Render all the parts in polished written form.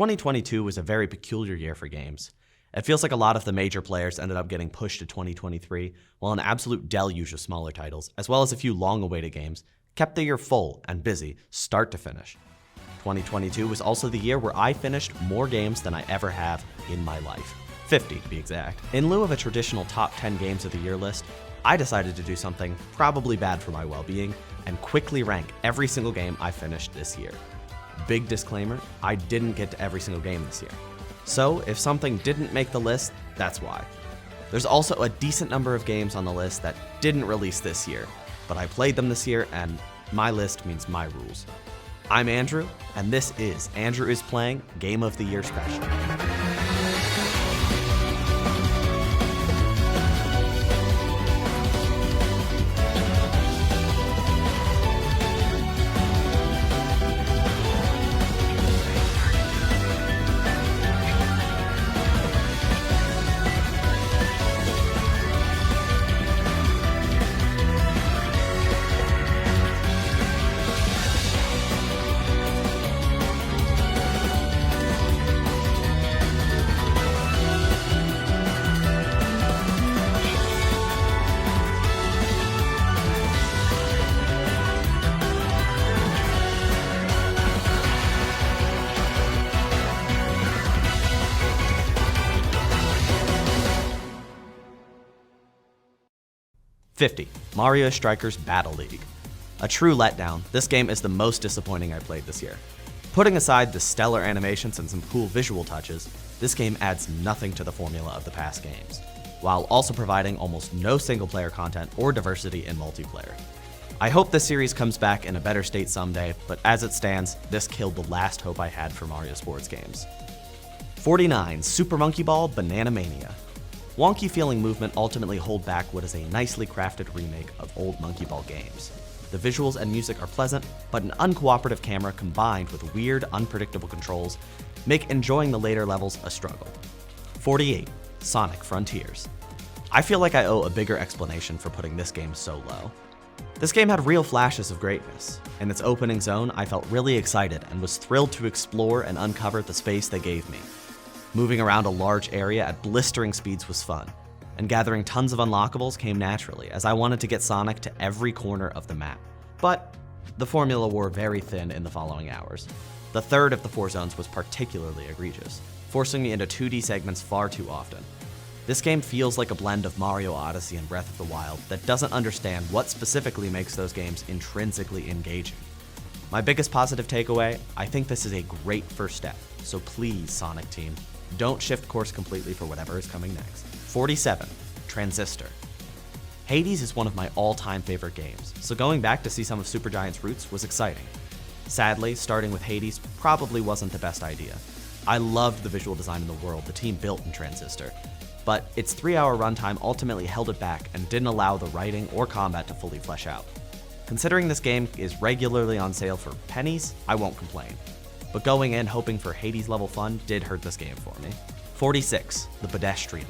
2022 was a very peculiar year for games. It feels like a lot of the major players ended up getting pushed to 2023, while an absolute deluge of smaller titles, as well as a few long-awaited games, kept the year full and busy, start to finish. 2022 was also the year where I finished more games than I ever have in my life. 50 to be exact. In lieu of a traditional top 10 games of the year list, I decided to do something probably bad for my well-being and quickly rank every single game I finished this year. Big disclaimer, I didn't get to every single game this year. So if something didn't make the list, that's why. There's also a decent number of games on the list that didn't release this year, but I played them this year and my list means my rules. I'm Andrew, and this is Andrew is Playing Game of the Year Special. Mario Strikers Battle League. A true letdown, this game is the most disappointing I played this year. Putting aside the stellar animations and some cool visual touches, this game adds nothing to the formula of the past games, while also providing almost no single-player content or diversity in multiplayer. I hope this series comes back in a better state someday, but as it stands, this killed the last hope I had for Mario sports games. 49. Super Monkey Ball Banana Mania. Wonky feeling movement ultimately hold back what is a nicely crafted remake of old Monkey Ball games. The visuals and music are pleasant, but an uncooperative camera combined with weird, unpredictable controls make enjoying the later levels a struggle. 48. Sonic Frontiers. I feel like I owe a bigger explanation for putting this game so low. This game had real flashes of greatness. In its opening zone, I felt really excited and was thrilled to explore and uncover the space they gave me. Moving around a large area at blistering speeds was fun, and gathering tons of unlockables came naturally as I wanted to get Sonic to every corner of the map. But the formula wore very thin in the following hours. The third of the 4 zones was particularly egregious, forcing me into 2D segments far too often. This game feels like a blend of Mario Odyssey and Breath of the Wild that doesn't understand what specifically makes those games intrinsically engaging. My biggest positive takeaway, I think this is a great first step, so please, Sonic team, don't shift course completely for whatever is coming next. 47. Transistor. Hades is one of my all-time favorite games, so going back to see some of Supergiant's roots was exciting. Sadly, starting with Hades probably wasn't the best idea. I loved the visual design in the world the team built in Transistor, but its 3-hour runtime ultimately held it back and didn't allow the writing or combat to fully flesh out. Considering this game is regularly on sale for pennies, I won't complain. But going in hoping for Hades-level fun did hurt this game for me. 46. The Pedestrian.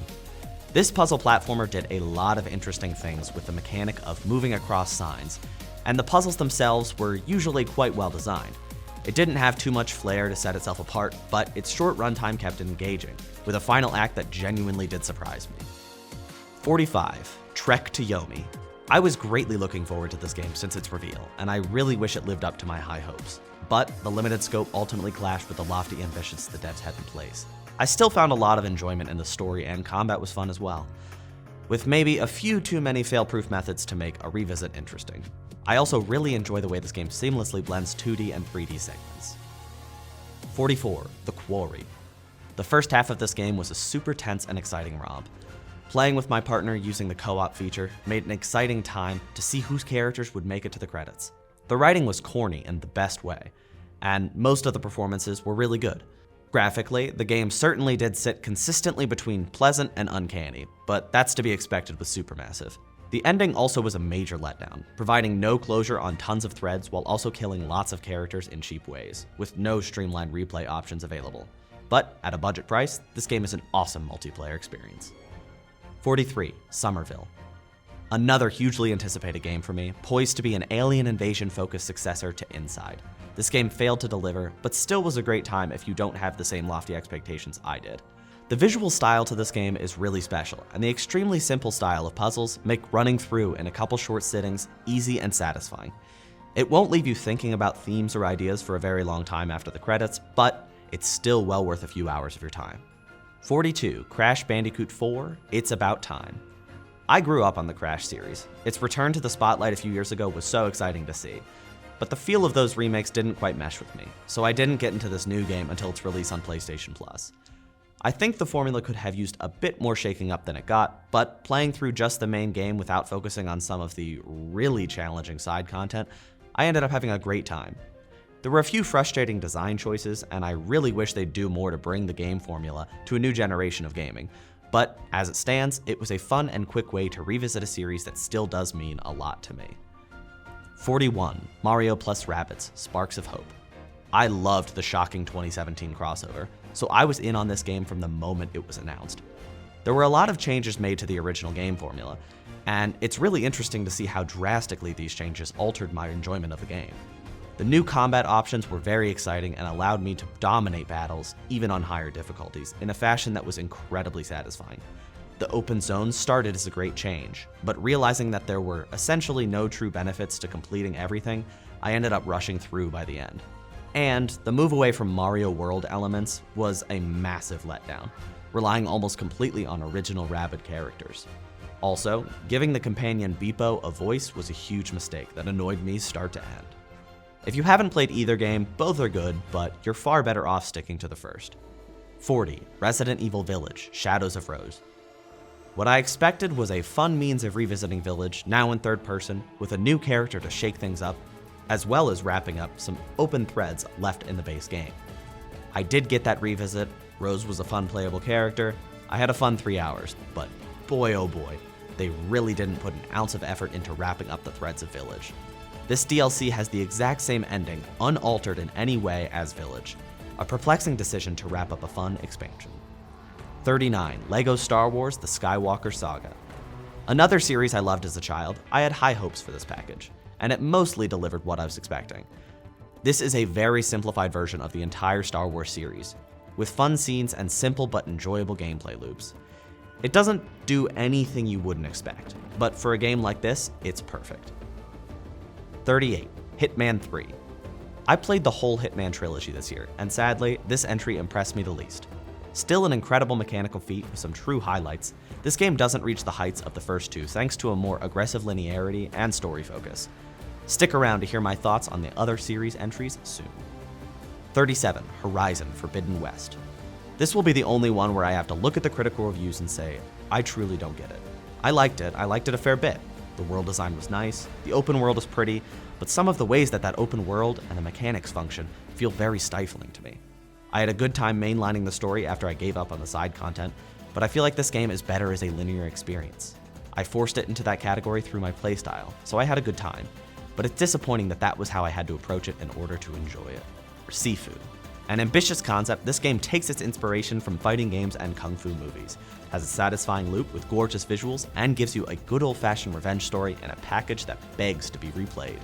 This puzzle platformer did a lot of interesting things with the mechanic of moving across signs, and the puzzles themselves were usually quite well designed. It didn't have too much flair to set itself apart, but its short runtime kept it engaging, with a final act that genuinely did surprise me. 45. Trek to Yomi. I was greatly looking forward to this game since its reveal, and I really wish it lived up to my high hopes. But the limited scope ultimately clashed with the lofty ambitions the devs had in place. I still found a lot of enjoyment in the story, and combat was fun as well, with maybe a few too many fail-proof methods to make a revisit interesting. I also really enjoy the way this game seamlessly blends 2D and 3D segments. 44. The Quarry. The first half of this game was a super tense and exciting romp. Playing with my partner using the co-op feature made an exciting time to see whose characters would make it to the credits. The writing was corny in the best way, and most of the performances were really good. Graphically, the game certainly did sit consistently between pleasant and uncanny, but that's to be expected with Supermassive. The ending also was a major letdown, providing no closure on tons of threads while also killing lots of characters in cheap ways, with no streamlined replay options available. But at a budget price, this game is an awesome multiplayer experience. 43. Somerville. Another hugely anticipated game for me, poised to be an alien invasion-focused successor to Inside. This game failed to deliver, but still was a great time if you don't have the same lofty expectations I did. The visual style to this game is really special, and the extremely simple style of puzzles make running through in a couple short sittings easy and satisfying. It won't leave you thinking about themes or ideas for a very long time after the credits, but it's still well worth a few hours of your time. 42, Crash Bandicoot 4, It's About Time. I grew up on the Crash series. Its return to the spotlight a few years ago was so exciting to see. But the feel of those remakes didn't quite mesh with me, so I didn't get into this new game until its release on PlayStation Plus. I think the formula could have used a bit more shaking up than it got, but playing through just the main game without focusing on some of the really challenging side content, I ended up having a great time. There were a few frustrating design choices, and I really wish they'd do more to bring the game formula to a new generation of gaming. But as it stands, it was a fun and quick way to revisit a series that still does mean a lot to me. 41, Mario plus Rabbids, Sparks of Hope. I loved the shocking 2017 crossover, so I was in on this game from the moment it was announced. There were a lot of changes made to the original game formula, and it's really interesting to see how drastically these changes altered my enjoyment of the game. The new combat options were very exciting and allowed me to dominate battles, even on higher difficulties, in a fashion that was incredibly satisfying. The open zones started as a great change, but realizing that there were essentially no true benefits to completing everything, I ended up rushing through by the end. And the move away from Mario World elements was a massive letdown, relying almost completely on original Rabbid characters. Also, giving the companion Beepo a voice was a huge mistake that annoyed me start to end. If you haven't played either game, both are good, but you're far better off sticking to the first. 40, Resident Evil Village, Shadows of Rose. What I expected was a fun means of revisiting Village, now in third person, with a new character to shake things up, as well as wrapping up some open threads left in the base game. I did get that revisit, Rose was a fun playable character, I had a fun 3 hours, but boy oh boy, they really didn't put an ounce of effort into wrapping up the threads of Village. This DLC has the exact same ending, unaltered in any way as Village, a perplexing decision to wrap up a fun expansion. 39, LEGO Star Wars The Skywalker Saga. Another series I loved as a child, I had high hopes for this package, and it mostly delivered what I was expecting. This is a very simplified version of the entire Star Wars series, with fun scenes and simple but enjoyable gameplay loops. It doesn't do anything you wouldn't expect, but for a game like this, it's perfect. 38, Hitman 3. I played the whole Hitman trilogy this year, and sadly, this entry impressed me the least. Still an incredible mechanical feat with some true highlights, this game doesn't reach the heights of the first two thanks to a more aggressive linearity and story focus. Stick around to hear my thoughts on the other series entries soon. 37, Horizon Forbidden West. This will be the only one where I have to look at the critical reviews and say, I truly don't get it. I liked it a fair bit. The world design was nice, the open world is pretty, but some of the ways that open world and the mechanics function feel very stifling to me. I had a good time mainlining the story after I gave up on the side content, but I feel like this game is better as a linear experience. I forced it into that category through my playstyle, so I had a good time, but it's disappointing that was how I had to approach it in order to enjoy it. Sifu. An ambitious concept, this game takes its inspiration from fighting games and kung fu movies, has a satisfying loop with gorgeous visuals, and gives you a good old-fashioned revenge story in a package that begs to be replayed,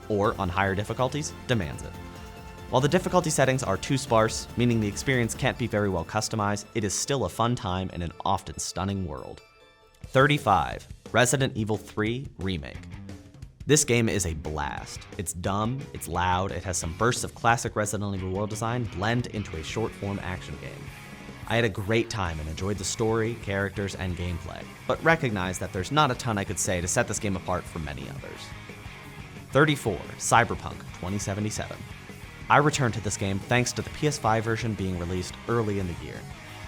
or on higher difficulties, demands it. While the difficulty settings are too sparse, meaning the experience can't be very well customized, it is still a fun time in an often stunning world. 35, Resident Evil 3 Remake. This game is a blast. It's dumb, it's loud, it has some bursts of classic Resident Evil world design blend into a short-form action game. I had a great time and enjoyed the story, characters, and gameplay, but recognize that there's not a ton I could say to set this game apart from many others. 34, Cyberpunk 2077. I returned to this game thanks to the PS5 version being released early in the year,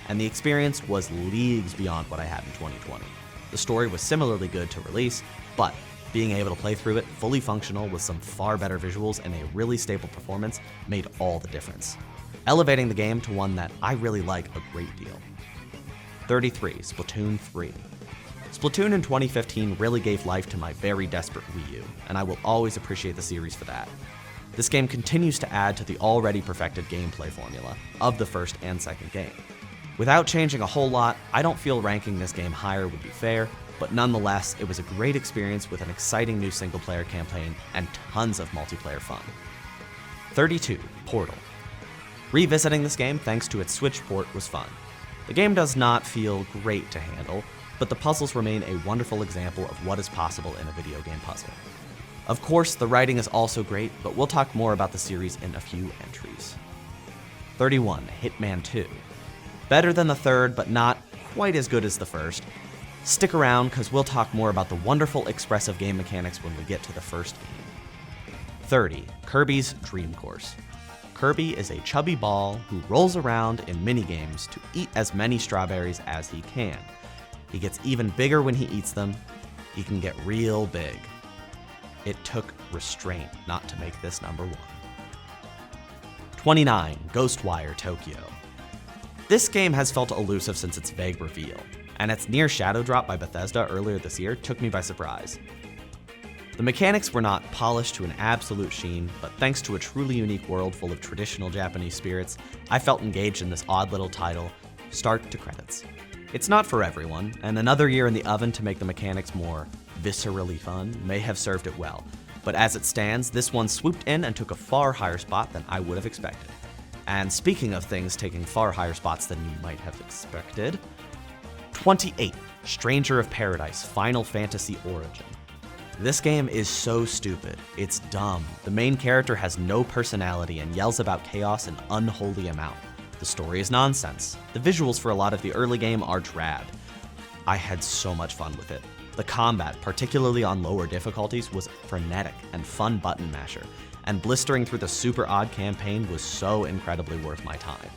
and the experience was leagues beyond what I had in 2020. The story was similarly good to release, but being able to play through it fully functional with some far better visuals and a really stable performance made all the difference, elevating the game to one that I really like a great deal. 33, Splatoon 3. Splatoon in 2015 really gave life to my very desperate Wii U, and I will always appreciate the series for that. This game continues to add to the already perfected gameplay formula of the first and second game. Without changing a whole lot, I don't feel ranking this game higher would be fair, but nonetheless, it was a great experience with an exciting new single-player campaign and tons of multiplayer fun. 32. Portal. Revisiting this game thanks to its Switch port was fun. The game does not feel great to handle, but the puzzles remain a wonderful example of what is possible in a video game puzzle. Of course, the writing is also great, but we'll talk more about the series in a few entries. 31. Hitman 2. Better than the third, but not quite as good as the first. Stick around, because we'll talk more about the wonderful expressive game mechanics when we get to the first game. 30. Kirby's Dream Course. Kirby is a chubby ball who rolls around in minigames to eat as many strawberries as he can. He gets even bigger when he eats them. He can get real big. It took restraint not to make this number 1. 29. Ghostwire Tokyo. This game has felt elusive since its vague reveal, and its near shadow drop by Bethesda earlier this year took me by surprise. The mechanics were not polished to an absolute sheen, but thanks to a truly unique world full of traditional Japanese spirits, I felt engaged in this odd little title, start to credits. It's not for everyone, and another year in the oven to make the mechanics more viscerally fun may have served it well, but as it stands, this one swooped in and took a far higher spot than I would have expected. And speaking of things taking far higher spots than you might have expected, 28. Stranger of Paradise Final Fantasy Origin. This game is so stupid. It's dumb. The main character has no personality and yells about chaos an unholy amount. The story is nonsense. The visuals for a lot of the early game are drab. I had so much fun with it. The combat, particularly on lower difficulties, was frenetic and fun button masher, and blistering through the super odd campaign was so incredibly worth my time.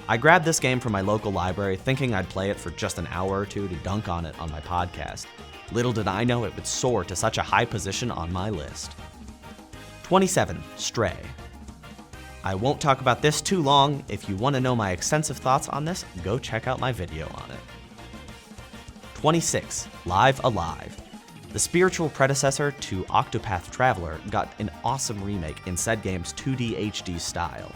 I grabbed this game from my local library thinking I'd play it for just an hour or two to dunk on it on my podcast. Little did I know it would soar to such a high position on my list. 27. Stray. I won't talk about this too long. If you want to know my extensive thoughts on this, go check out my video on it. 26. Live Alive. The spiritual predecessor to Octopath Traveler got an awesome remake in said game's 2D HD style.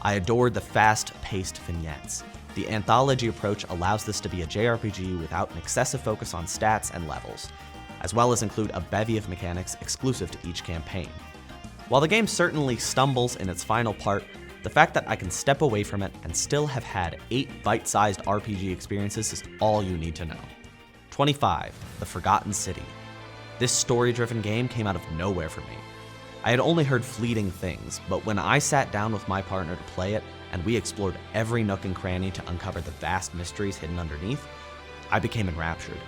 I adored the fast-paced vignettes. The anthology approach allows this to be a JRPG without an excessive focus on stats and levels, as well as include a bevy of mechanics exclusive to each campaign. While the game certainly stumbles in its final part, the fact that I can step away from it and still have had 8 bite-sized RPG experiences is all you need to know. 25. The Forgotten City. This story-driven game came out of nowhere for me. I had only heard fleeting things, but when I sat down with my partner to play it, and we explored every nook and cranny to uncover the vast mysteries hidden underneath, I became enraptured.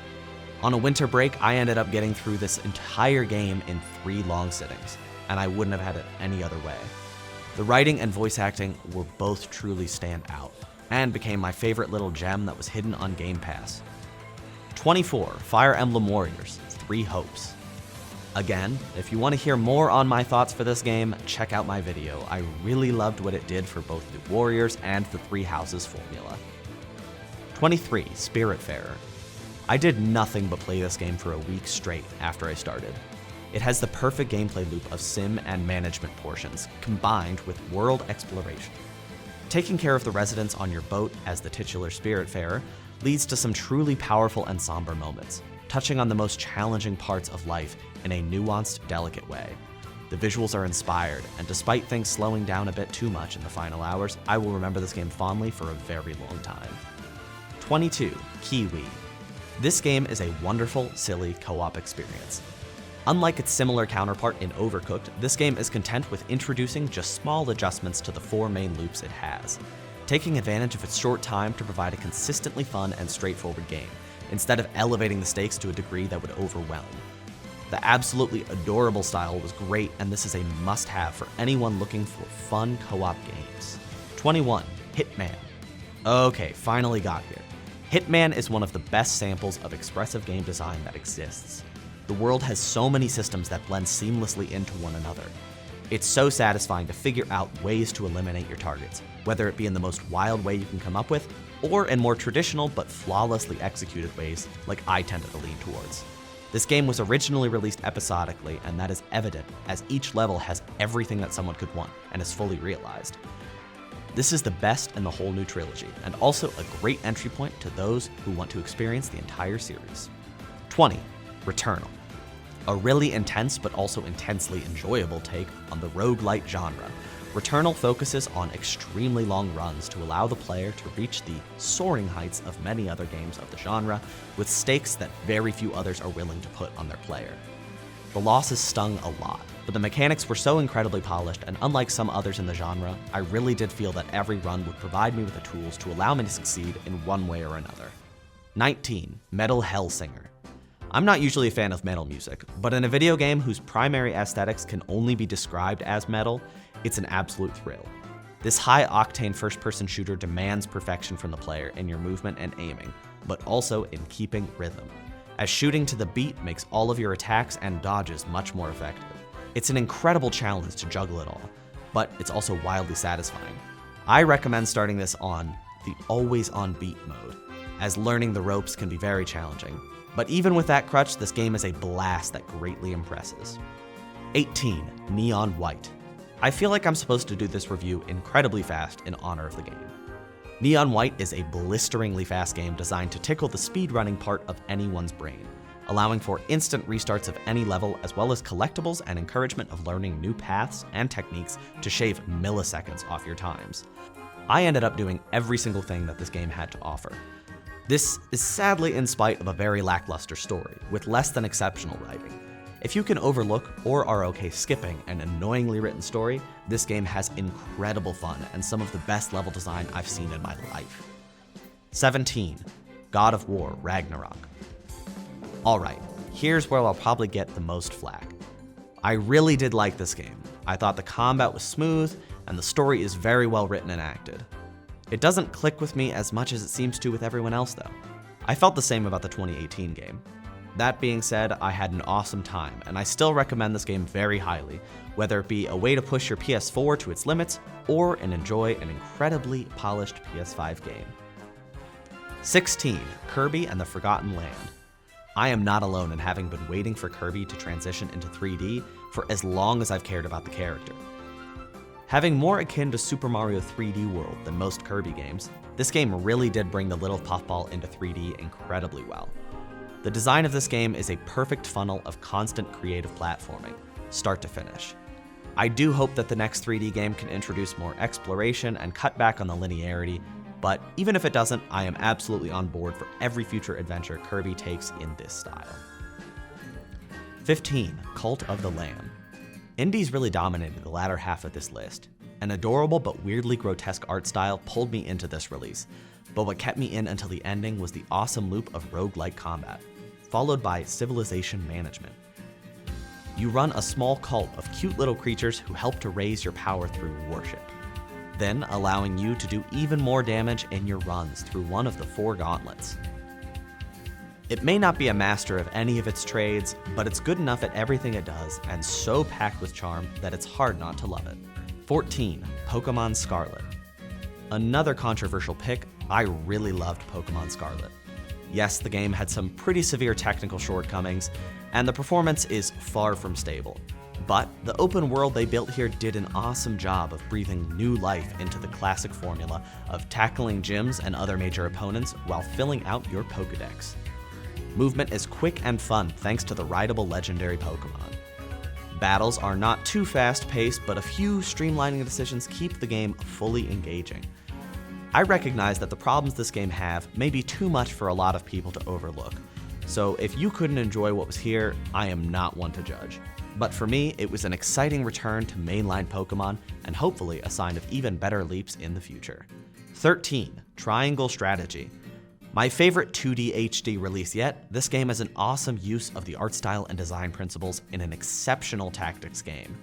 On a winter break, I ended up getting through this entire game in 3 long sittings, and I wouldn't have had it any other way. The writing and voice acting were both truly stand out, and became my favorite little gem that was hidden on Game Pass. 24. Fire Emblem Warriors: Three Hopes. Again, if you want to hear more on my thoughts for this game, check out my video. I really loved what it did for both the Warriors and the Three Houses formula. 23. Spiritfarer. I did nothing but play this game for a week straight after I started. It has the perfect gameplay loop of sim and management portions, combined with world exploration. Taking care of the residents on your boat as the titular Spiritfarer leads to some truly powerful and somber moments, touching on the most challenging parts of life in a nuanced, delicate way. The visuals are inspired, and despite things slowing down a bit too much in the final hours, I will remember this game fondly for a very long time. 22. Kiwi. This game is a wonderful, silly co-op experience. Unlike its similar counterpart in Overcooked, this game is content with introducing just small adjustments to the 4 main loops it has, taking advantage of its short time to provide a consistently fun and straightforward game, instead of elevating the stakes to a degree that would overwhelm. The absolutely adorable style was great, and this is a must-have for anyone looking for fun co-op games. 21. Hitman. Okay, finally got here. Hitman is one of the best samples of expressive game design that exists. The world has so many systems that blend seamlessly into one another. It's so satisfying to figure out ways to eliminate your targets, whether it be in the most wild way you can come up with, or in more traditional but flawlessly executed ways like I tended to lean towards. This game was originally released episodically, and that is evident as each level has everything that someone could want and is fully realized. This is the best in the whole new trilogy, and also a great entry point to those who want to experience the entire series. 20. Returnal. A really intense but also intensely enjoyable take on the roguelite genre. Returnal focuses on extremely long runs to allow the player to reach the soaring heights of many other games of the genre, with stakes that very few others are willing to put on their player. The losses stung a lot, but the mechanics were so incredibly polished, and unlike some others in the genre, I really did feel that every run would provide me with the tools to allow me to succeed in one way or another. 19. Metal Hellsinger. I'm not usually a fan of metal music, but in a video game whose primary aesthetics can only be described as metal, it's an absolute thrill. This high-octane first-person shooter demands perfection from the player in your movement and aiming, but also in keeping rhythm, as shooting to the beat makes all of your attacks and dodges much more effective. It's an incredible challenge to juggle it all, but it's also wildly satisfying. I recommend starting this on the always on beat mode, as learning the ropes can be very challenging. But even with that crutch, this game is a blast that greatly impresses. 18. Neon White. I feel like I'm supposed to do this review incredibly fast in honor of the game. Neon White is a blisteringly fast game designed to tickle the speedrunning part of anyone's brain, allowing for instant restarts of any level, as well as collectibles and encouragement of learning new paths and techniques to shave milliseconds off your times. I ended up doing every single thing that this game had to offer. This is sadly in spite of a very lackluster story, with less than exceptional writing. If you can overlook or are okay skipping an annoyingly written story, this game has incredible fun and some of the best level design I've seen in my life. 17. God of War Ragnarok. Alright, here's where I'll probably get the most flack. I really did like this game. I thought the combat was smooth, and the story is very well written and acted. It doesn't click with me as much as it seems to with everyone else though. I felt the same about the 2018 game. That being said, I had an awesome time, and I still recommend this game very highly, whether it be a way to push your PS4 to its limits, or enjoy an incredibly polished PS5 game. 16. Kirby and the Forgotten Land. I am not alone in having been waiting for Kirby to transition into 3D for as long as I've cared about the character. Having more akin to Super Mario 3D World than most Kirby games, this game really did bring the little puffball into 3D incredibly well. The design of this game is a perfect funnel of constant creative platforming, start to finish. I do hope that the next 3D game can introduce more exploration and cut back on the linearity, but even if it doesn't, I am absolutely on board for every future adventure Kirby takes in this style. 15. Cult of the Lamb. Indies really dominated the latter half of this list. An adorable but weirdly grotesque art style pulled me into this release, but what kept me in until the ending was the awesome loop of roguelike combat, followed by civilization management. You run a small cult of cute little creatures who help to raise your power through worship, then allowing you to do even more damage in your runs through one of the 4 gauntlets. It may not be a master of any of its trades, but it's good enough at everything it does and so packed with charm that it's hard not to love it. 14. Pokemon Scarlet. Another controversial pick, I really loved Pokemon Scarlet. Yes, the game had some pretty severe technical shortcomings, and the performance is far from stable. But the open world they built here did an awesome job of breathing new life into the classic formula of tackling gyms and other major opponents while filling out your Pokedex. Movement is quick and fun thanks to the rideable legendary Pokemon. Battles are not too fast-paced, but a few streamlining decisions keep the game fully engaging. I recognize that the problems this game have may be too much for a lot of people to overlook, so if you couldn't enjoy what was here, I am not one to judge. But for me, it was an exciting return to mainline Pokemon, and hopefully a sign of even better leaps in the future. 13. Triangle Strategy. My favorite 2D HD release yet, this game is an awesome use of the art style and design principles in an exceptional tactics game.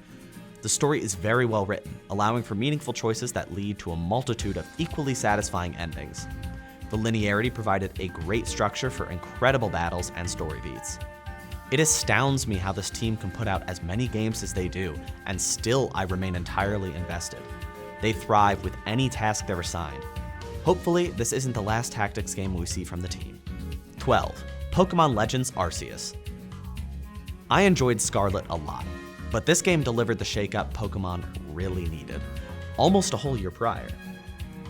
The story is very well written, allowing for meaningful choices that lead to a multitude of equally satisfying endings. The linearity provided a great structure for incredible battles and story beats. It astounds me how this team can put out as many games as they do, and still I remain entirely invested. They thrive with any task they're assigned. Hopefully, this isn't the last tactics game we see from the team. 12. Pokemon Legends Arceus. I enjoyed Scarlet a lot, but this game delivered the shake-up Pokemon really needed, almost a whole year prior.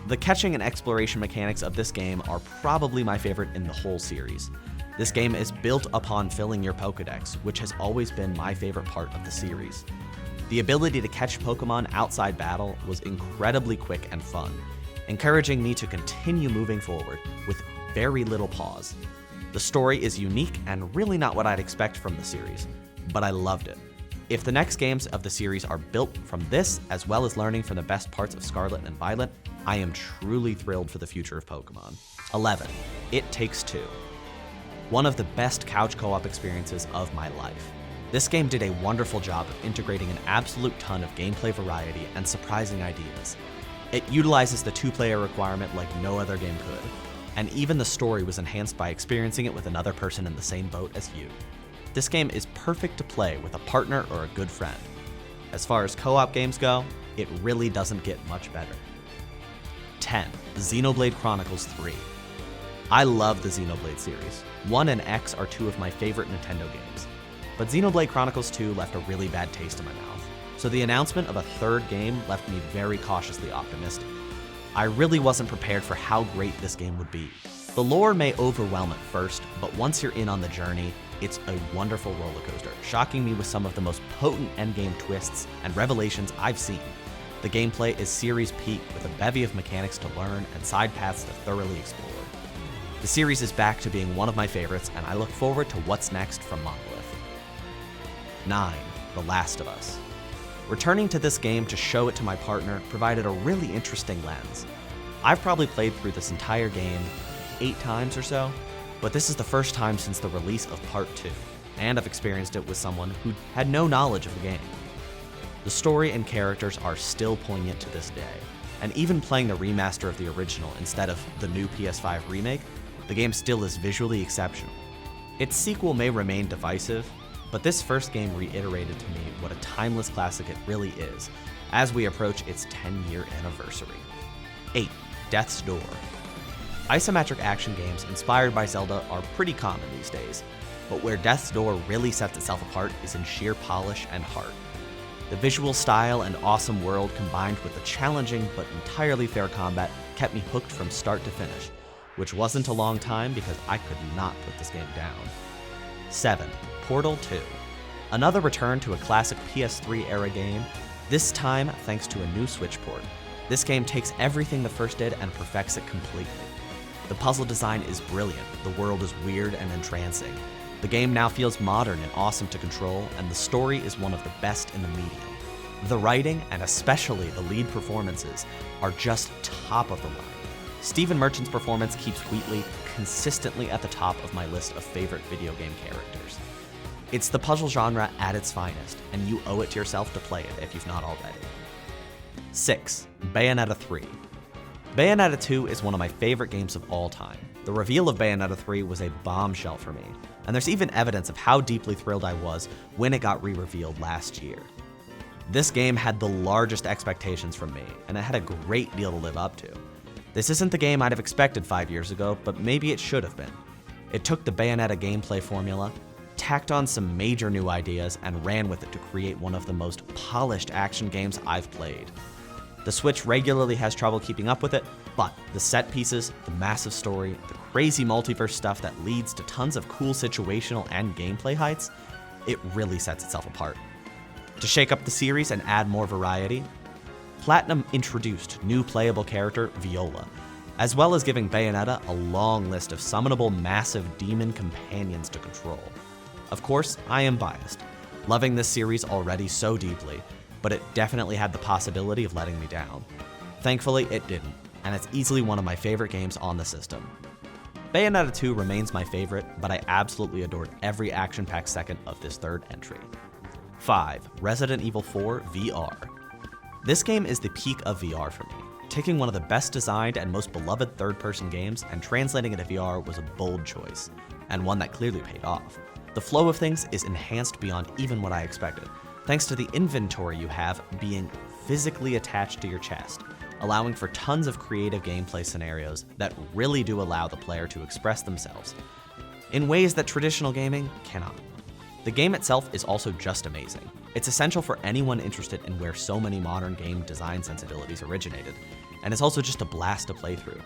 The catching and exploration mechanics of this game are probably my favorite in the whole series. This game is built upon filling your Pokédex, which has always been my favorite part of the series. The ability to catch Pokémon outside battle was incredibly quick and fun, encouraging me to continue moving forward with very little pause. The story is unique and really not what I'd expect from the series, but I loved it. If the next games of the series are built from this, as well as learning from the best parts of Scarlet and Violet, I am truly thrilled for the future of Pokémon. 11. It Takes Two. One of the best couch co-op experiences of my life. This game did a wonderful job of integrating an absolute ton of gameplay variety and surprising ideas. It utilizes the two-player requirement like no other game could, and even the story was enhanced by experiencing it with another person in the same boat as you. This game is perfect to play with a partner or a good friend. As far as co-op games go, it really doesn't get much better. 10. Xenoblade Chronicles 3. I love the Xenoblade series. 1 and X are two of my favorite Nintendo games. But Xenoblade Chronicles 2 left a really bad taste in my mouth, so the announcement of a third game left me very cautiously optimistic. I really wasn't prepared for how great this game would be. The lore may overwhelm at first, but once you're in on the journey, it's a wonderful roller coaster, shocking me with some of the most potent endgame twists and revelations I've seen. The gameplay is series peak with a bevy of mechanics to learn and side paths to thoroughly explore. The series is back to being one of my favorites, and I look forward to what's next from Monolith. 9. The Last of Us. Returning to this game to show it to my partner provided a really interesting lens. I've probably played through this entire game 8 times or so, but this is the first time since the release of Part 2, and I've experienced it with someone who had no knowledge of the game. The story and characters are still poignant to this day, and even playing the remaster of the original instead of the new PS5 remake, the game still is visually exceptional. Its sequel may remain divisive, but this first game reiterated to me what a timeless classic it really is, as we approach its 10-year anniversary. 8. Death's Door. Isometric action games inspired by Zelda are pretty common these days, but where Death's Door really sets itself apart is in sheer polish and heart. The visual style and awesome world combined with the challenging but entirely fair combat kept me hooked from start to finish, which wasn't a long time because I could not put this game down. 7. Portal 2. Another return to a classic PS3 era game, this time thanks to a new Switch port. This game takes everything the first did and perfects it completely. The puzzle design is brilliant, the world is weird and entrancing. The game now feels modern and awesome to control, and the story is one of the best in the medium. The writing, and especially the lead performances, are just top of the line. Stephen Merchant's performance keeps Wheatley consistently at the top of my list of favorite video game characters. It's the puzzle genre at its finest, and you owe it to yourself to play it if you've not already. 6. Bayonetta 3. Bayonetta 2 is one of my favorite games of all time. The reveal of Bayonetta 3 was a bombshell for me, and there's even evidence of how deeply thrilled I was when it got re-revealed last year. This game had the largest expectations from me, and it had a great deal to live up to. This isn't the game I'd have expected 5 years ago, but maybe it should have been. It took the Bayonetta gameplay formula, tacked on some major new ideas, and ran with it to create one of the most polished action games I've played. The Switch regularly has trouble keeping up with it, but the set pieces, the massive story, the crazy multiverse stuff that leads to tons of cool situational and gameplay heights, it really sets itself apart. To shake up the series and add more variety, Platinum introduced new playable character Viola, as well as giving Bayonetta a long list of summonable massive demon companions to control. Of course, I am biased, loving this series already so deeply, but it definitely had the possibility of letting me down. Thankfully, it didn't, and it's easily one of my favorite games on the system. Bayonetta 2 remains my favorite, but I absolutely adored every action-packed second of this third entry. 5. Resident Evil 4 VR. This game is the peak of VR for me. Taking one of the best designed and most beloved third-person games and translating it to VR was a bold choice, and one that clearly paid off. The flow of things is enhanced beyond even what I expected, thanks to the inventory you have being physically attached to your chest, allowing for tons of creative gameplay scenarios that really do allow the player to express themselves in ways that traditional gaming cannot. The game itself is also just amazing. It's essential for anyone interested in where so many modern game design sensibilities originated, and it's also just a blast to play through.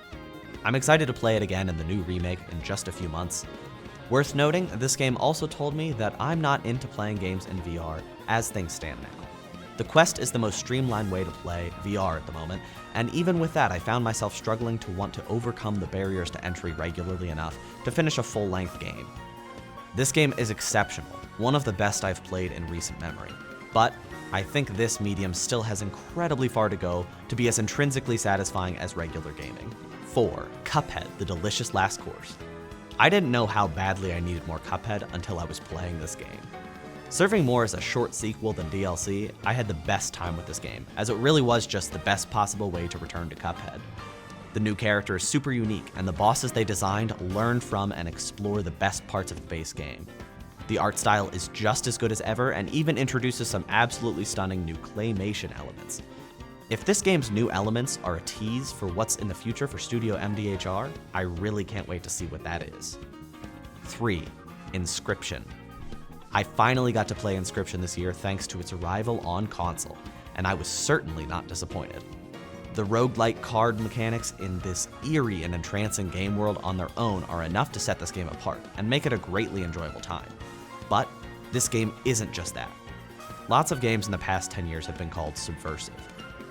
I'm excited to play it again in the new remake in just a few months. Worth noting, this game also told me that I'm not into playing games in VR as things stand now. The Quest is the most streamlined way to play VR at the moment, and even with that, I found myself struggling to want to overcome the barriers to entry regularly enough to finish a full-length game. This game is exceptional, one of the best I've played in recent memory, but I think this medium still has incredibly far to go to be as intrinsically satisfying as regular gaming. 4. Cuphead, the delicious last course. I didn't know how badly I needed more Cuphead until I was playing this game. Serving more as a short sequel than DLC, I had the best time with this game, as it really was just the best possible way to return to Cuphead. The new character is super unique, and the bosses they designed learn from and explore the best parts of the base game. The art style is just as good as ever and even introduces some absolutely stunning new claymation elements. If this game's new elements are a tease for what's in the future for Studio MDHR, I really can't wait to see what that is. 3. Inscryption. I finally got to play Inscryption this year thanks to its arrival on console, and I was certainly not disappointed. The roguelike card mechanics in this eerie and entrancing game world on their own are enough to set this game apart and make it a greatly enjoyable time. But this game isn't just that. Lots of games in the past 10 years have been called subversive,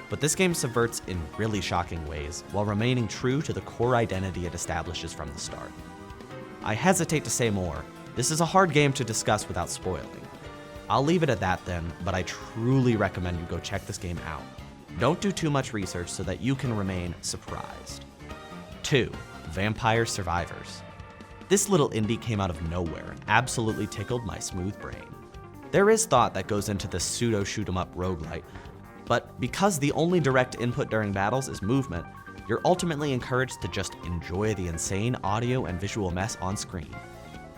but this game subverts in really shocking ways while remaining true to the core identity it establishes from the start. I hesitate to say more. This is a hard game to discuss without spoiling. I'll leave it at that then, but I truly recommend you go check this game out. Don't do too much research so that you can remain surprised. 2. Vampire Survivors. This little indie came out of nowhere and absolutely tickled my smooth brain. There is thought that goes into this pseudo shoot-'em-up roguelite, but because the only direct input during battles is movement, you're ultimately encouraged to just enjoy the insane audio and visual mess on screen.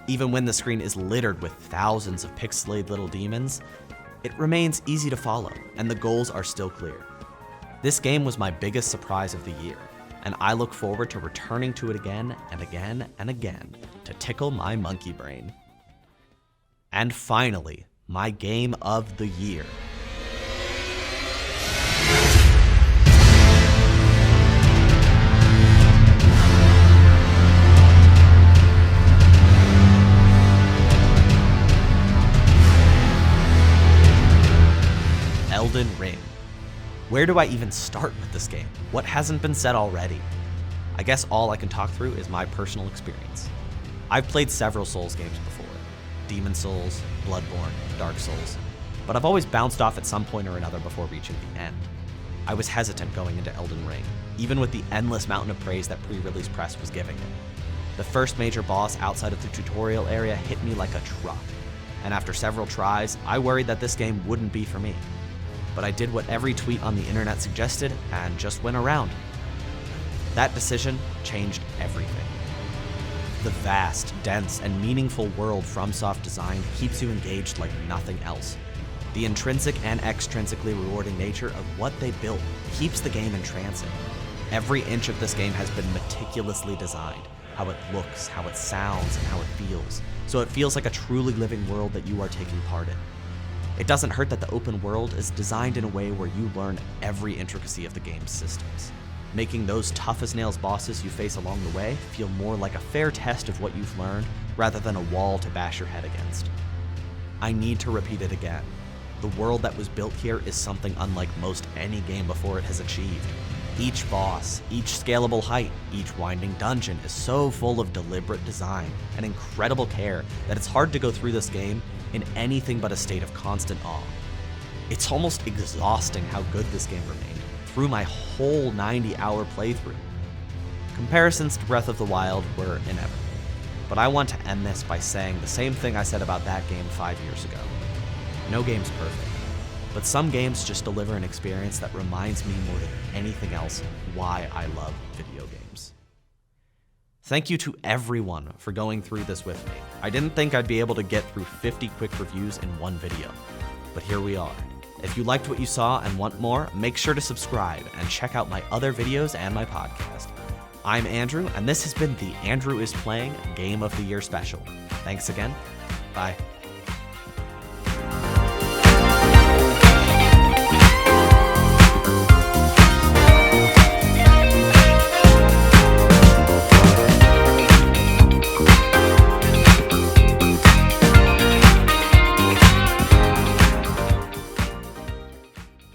Even when the screen is littered with thousands of pixelated little demons, it remains easy to follow, and the goals are still clear. This game was my biggest surprise of the year, and I look forward to returning to it again and again and again to tickle my monkey brain. And finally, my game of the year. Elden Ring. Where do I even start with this game? What hasn't been said already? I guess all I can talk through is my personal experience. I've played several Souls games before. Demon Souls, Bloodborne, Dark Souls, but I've always bounced off at some point or another before reaching the end. I was hesitant going into Elden Ring, even with the endless mountain of praise that pre-release press was giving it. The first major boss outside of the tutorial area hit me like a truck, and after several tries, I worried that this game wouldn't be for me. But I did what every tweet on the internet suggested and just went around. That decision changed everything. The vast, dense, and meaningful world FromSoft designed keeps you engaged like nothing else. The intrinsic and extrinsically rewarding nature of what they built keeps the game entrancing. Every inch of this game has been meticulously designed, how it looks, how it sounds, and how it feels, so it feels like a truly living world that you are taking part in. It doesn't hurt that the open world is designed in a way where you learn every intricacy of the game's systems, making those tough-as-nails bosses you face along the way feel more like a fair test of what you've learned rather than a wall to bash your head against. I need to repeat it again. The world that was built here is something unlike most any game before it has achieved. Each boss, each scalable height, each winding dungeon is so full of deliberate design and incredible care that it's hard to go through this game in anything but a state of constant awe. It's almost exhausting how good this game remained through my whole 90-hour playthrough. Comparisons to Breath of the Wild were inevitable, but I want to end this by saying the same thing I said about that game 5 years ago. No game's perfect, but some games just deliver an experience that reminds me more than anything else why I love video games. Thank you to everyone for going through this with me. I didn't think I'd be able to get through 50 quick reviews in one video, but here we are. If you liked what you saw and want more, make sure to subscribe and check out my other videos and my podcast. I'm Andrew, and this has been the Andrew is Playing Game of the Year special. Thanks again. Bye.